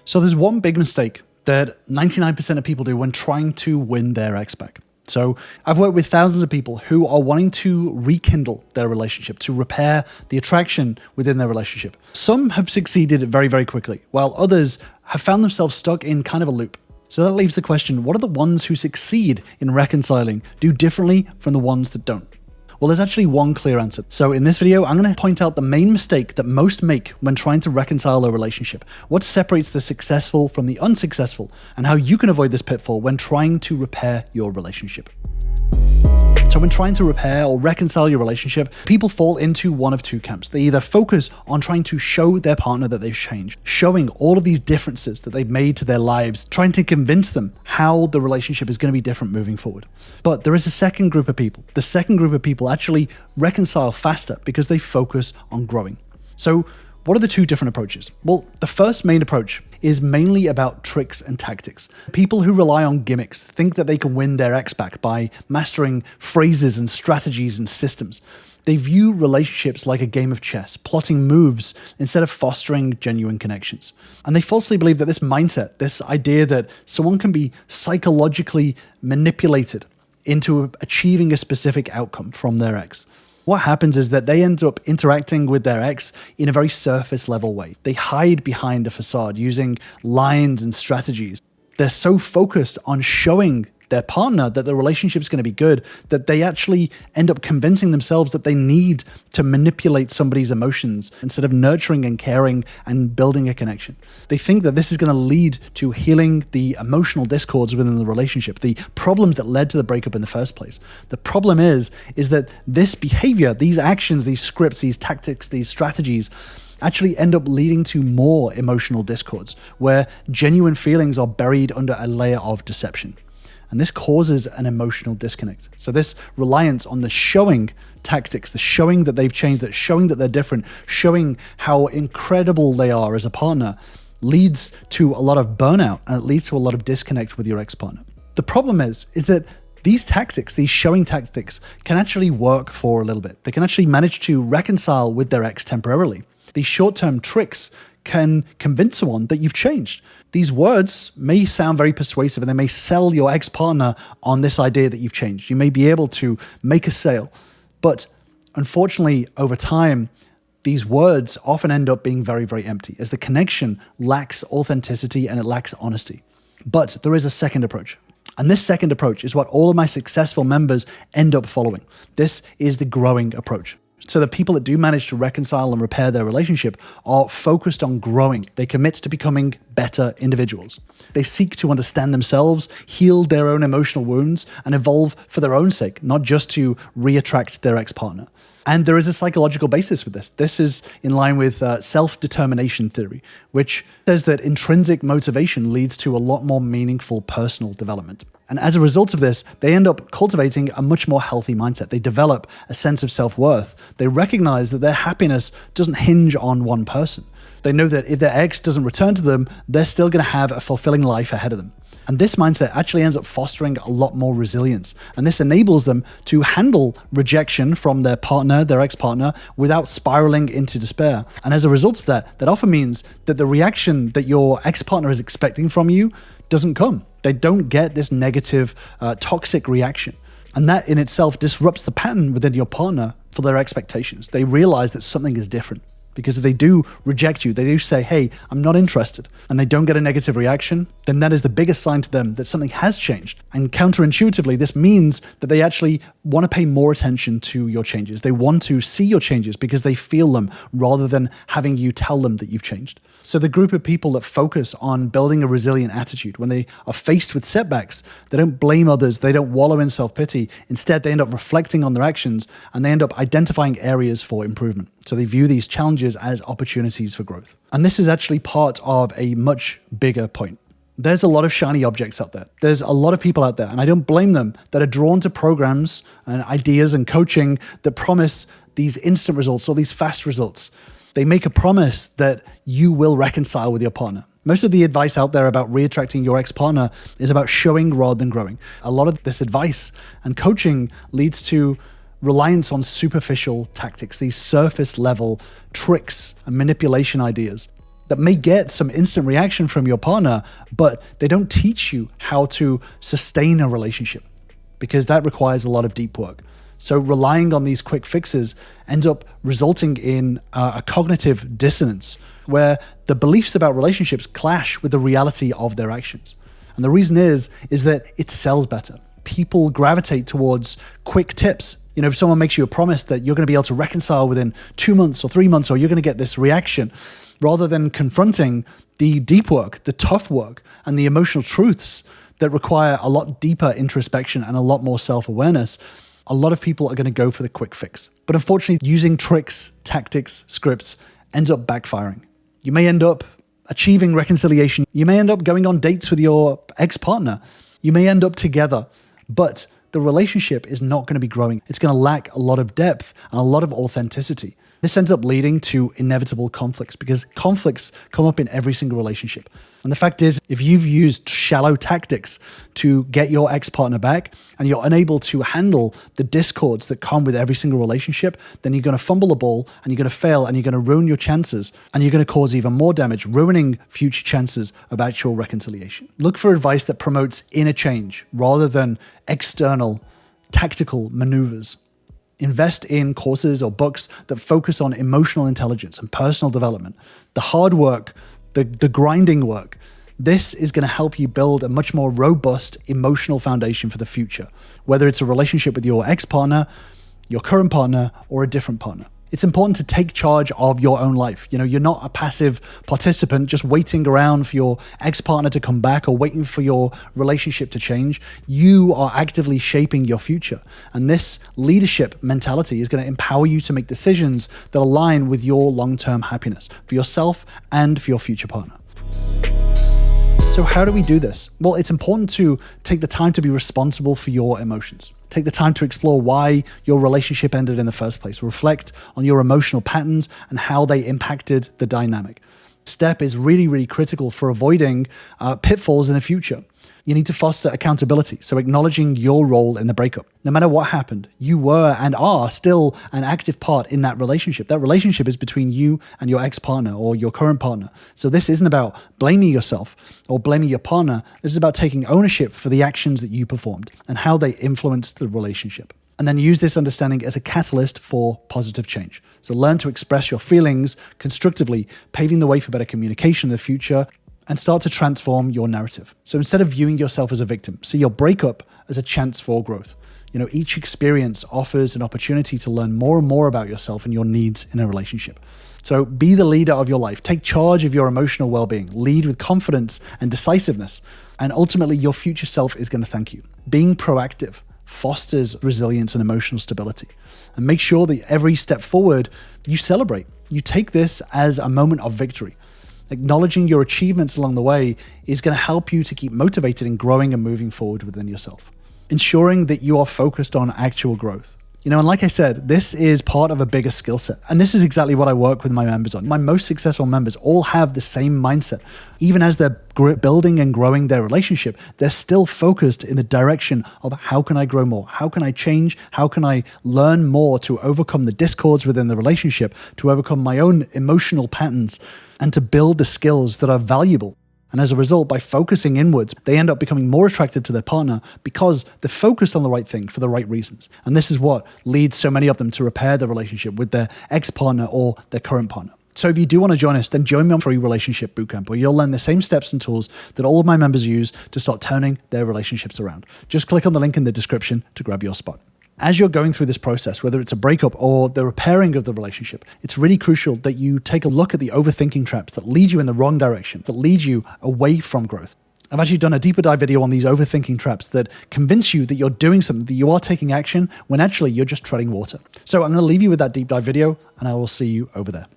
So there's one big mistake that 99% of people do when trying to win their ex back. So I've worked with thousands of people who are wanting to rekindle their relationship, to repair the attraction within their relationship. Some have succeeded very, very quickly, while others have found themselves stuck in kind of a loop. So that leaves the question, what do the ones who succeed in reconciling do differently from the ones that don't? Well, there's actually one clear answer. So in this video, I'm going to point out the main mistake that most make when trying to reconcile a relationship, what separates the successful from the unsuccessful, and how you can avoid this pitfall when trying to repair your relationship. So when trying to repair or reconcile your relationship, people fall into one of two camps. They either focus on trying to show their partner that they've changed, showing all of these differences that they've made to their lives, trying to convince them how the relationship is going to be different moving forward. But there is a second group of people. The second group of people actually reconcile faster because they focus on growing. So what are the two different approaches? Well, the first main approach is mainly about tricks and tactics. People who rely on gimmicks think that they can win their ex back by mastering phrases and strategies and systems. They view relationships like a game of chess, plotting moves instead of fostering genuine connections. And they falsely believe that this mindset, this idea that someone can be psychologically manipulated into achieving a specific outcome from their ex. What happens is that they end up interacting with their ex in a very surface level way. They hide behind a facade using lines and strategies. They're so focused on showing their partner that the relationship is going to be good that they actually end up convincing themselves that they need to manipulate somebody's emotions instead of nurturing and caring and building a connection. They think that this is going to lead to healing the emotional discords within the relationship, the problems that led to the breakup in the first place. The problem is that this behavior, these actions, these scripts, these tactics, these strategies actually end up leading to more emotional discords where genuine feelings are buried under a layer of deception. And this causes an emotional disconnect. So this reliance on the showing tactics, the showing that they've changed, that showing that they're different, showing how incredible they are as a partner leads to a lot of burnout and it leads to a lot of disconnect with your ex-partner. The problem is that these tactics, these showing tactics can actually work for a little bit. They can actually manage to reconcile with their ex temporarily. These short-term tricks can convince someone that you've changed. These words may sound very persuasive and they may sell your ex-partner on this idea that you've changed. You may be able to make a sale, but unfortunately, over time, these words often end up being very, very empty as the connection lacks authenticity and it lacks honesty. But there is a second approach. And this second approach is what all of my successful members end up following. This is the growing approach. So the people that do manage to reconcile and repair their relationship are focused on growing. They commit to becoming better individuals. They seek to understand themselves, heal their own emotional wounds, and evolve for their own sake, not just to re-attract their ex-partner. And there is a psychological basis for this. This is in line with self-determination theory, which says that intrinsic motivation leads to a lot more meaningful personal development. And as a result of this, they end up cultivating a much more healthy mindset. They develop a sense of self-worth. They recognize that their happiness doesn't hinge on one person. They know that if their ex doesn't return to them, they're still going to have a fulfilling life ahead of them. And this mindset actually ends up fostering a lot more resilience. And this enables them to handle rejection from their partner, their ex-partner, without spiraling into despair. And as a result of that, that often means that the reaction that your ex-partner is expecting from you doesn't come. They don't get this negative, toxic reaction. And that in itself disrupts the pattern within your partner for their expectations. They realize that something is different. Because if they do reject you, they do say, hey, I'm not interested, and they don't get a negative reaction, then that is the biggest sign to them that something has changed. And counterintuitively, this means that they actually want to pay more attention to your changes. They want to see your changes because they feel them rather than having you tell them that you've changed. So the group of people that focus on building a resilient attitude, when they are faced with setbacks, they don't blame others, they don't wallow in self-pity. Instead, they end up reflecting on their actions and they end up identifying areas for improvement. So they view these challenges as opportunities for growth. And this is actually part of a much bigger point. There's a lot of shiny objects out there. There's a lot of people out there, and I don't blame them, that are drawn to programs and ideas and coaching that promise these instant results or these fast results. They make a promise that you will reconcile with your partner. Most of the advice out there about reattracting your ex-partner is about showing rather than growing. A lot of this advice and coaching leads to reliance on superficial tactics, these surface level tricks and manipulation ideas. that may get some instant reaction from your partner, but they don't teach you how to sustain a relationship because that requires a lot of deep work. So relying on these quick fixes ends up resulting in a cognitive dissonance where the beliefs about relationships clash with the reality of their actions. And the reason is that it sells better. People gravitate towards quick tips. You know, if someone makes you a promise that you're going to be able to reconcile within 2 months or 3 months, or you're going to get this reaction, rather than confronting the deep work, the tough work, and the emotional truths that require a lot deeper introspection and a lot more self-awareness, a lot of people are going to go for the quick fix. But unfortunately, using tricks, tactics, scripts ends up backfiring. You may end up achieving reconciliation. You may end up going on dates with your ex-partner. You may end up together, but the relationship is not going to be growing. It's going to lack a lot of depth and a lot of authenticity. This ends up leading to inevitable conflicts because conflicts come up in every single relationship. And the fact is, if you've used shallow tactics to get your ex-partner back and you're unable to handle the discords that come with every single relationship, then you're going to fumble the ball and you're going to fail and you're going to ruin your chances and you're going to cause even more damage, ruining future chances of actual reconciliation. Look for advice that promotes inner change rather than external tactical maneuvers. Invest in courses or books that focus on emotional intelligence and personal development. The hard work, the grinding work, this is going to help you build a much more robust emotional foundation for the future, whether it's a relationship with your ex-partner, your current partner, or a different partner. It's important to take charge of your own life. You know, you're not a passive participant just waiting around for your ex-partner to come back or waiting for your relationship to change. You are actively shaping your future. And this leadership mentality is going to empower you to make decisions that align with your long-term happiness for yourself and for your future partner. So how do we do this? Well, it's important to take the time to be responsible for your emotions. Take the time to explore why your relationship ended in the first place. Reflect on your emotional patterns and how they impacted the dynamic. Step is really, really critical for avoiding pitfalls in the future. You need to foster accountability, so acknowledging your role in the breakup. No matter what happened, you were and are still an active part in that relationship. That relationship is between you and your ex-partner or your current partner. So this isn't about blaming yourself or blaming your partner. This is about taking ownership for the actions that you performed and how they influenced the relationship. And then use this understanding as a catalyst for positive change. So learn to express your feelings constructively, paving the way for better communication in the future, and start to transform your narrative. So instead of viewing yourself as a victim, see your breakup as a chance for growth. You know, each experience offers an opportunity to learn more and more about yourself and your needs in a relationship. So be the leader of your life. Take charge of your emotional well-being. Lead with confidence and decisiveness. And ultimately, your future self is going to thank you. Being proactive fosters resilience and emotional stability. And make sure that every step forward, you celebrate. You take this as a moment of victory. Acknowledging your achievements along the way is going to help you to keep motivated and growing and moving forward within yourself. Ensuring that you are focused on actual growth. You know, and like I said, this is part of a bigger skill set. And this is exactly what I work with my members on. My most successful members all have the same mindset. Even as they're building and growing their relationship, they're still focused in the direction of how can I grow more? How can I change? How can I learn more to overcome the discords within the relationship, to overcome my own emotional patterns, and to build the skills that are valuable? And as a result, by focusing inwards, they end up becoming more attractive to their partner because they're focused on the right thing for the right reasons. And this is what leads so many of them to repair their relationship with their ex-partner or their current partner. So if you do want to join us, then join me on free Relationship Bootcamp, where you'll learn the same steps and tools that all of my members use to start turning their relationships around. Just click on the link in the description to grab your spot. As you're going through this process, whether it's a breakup or the repairing of the relationship, it's really crucial that you take a look at the overthinking traps that lead you in the wrong direction, that lead you away from growth. I've actually done a deeper dive video on these overthinking traps that convince you that you're doing something, that you are taking action, when actually you're just treading water. So I'm going to leave you with that deep dive video, and I will see you over there.